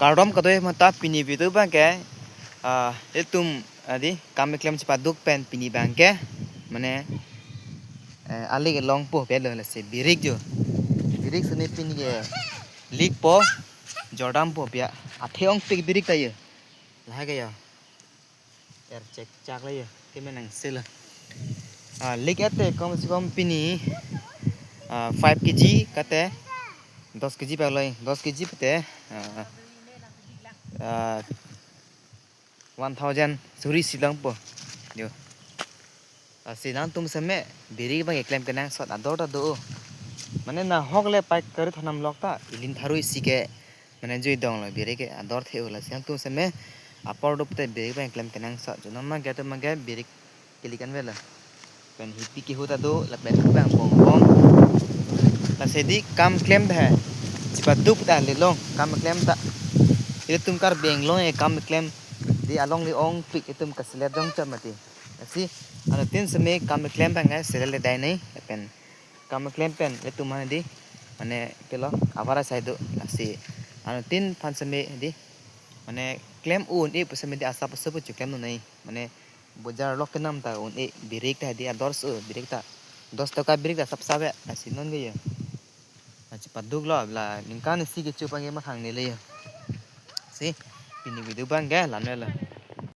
Kardom katoy mata pini bitu bangke etum adi kami klaim cepat duk pen pini bangke mane ali ke long po pelo la se birik sene pini ke lik po Jordan po pia atheong pik birik tayo lah ke ya er cek cak la ya ke menang sel lik ate kom se kom pini 5 kg kate 10 kg peloi 10 kg pete 1000 suri silang po yo silang tum seme biri bang claim kenang sot ador do mane na hogle paik kare thanam lokta ilin tharui sike mane joi dong la biri ke ador the ola silang tum seme apor do pete biri bang claim kenang sot jono ma gate ma ge biri kilikan vela pen hipi ki hota do la pen bang bong bong la sedi kam claim da hai cepat du peta le long kam claim ta itu tum kar beng long e kam claim di along li ong pik itum kasle dong chamati asi ana tin seme kam claim bang ai sele dai nei pen kam claim pen itu mana di mane pelo avara sai do asi ana tin pan seme di mane claim un e seme di asa pasu pu claim nei mane bojar lok kenam ta un e birik ta di ador su birik ta 10 taka birik ta sab sabe asi non ge ya cepat duk lo la ningkan si ke chu pang ma thang ni le si pini video bang ge lan la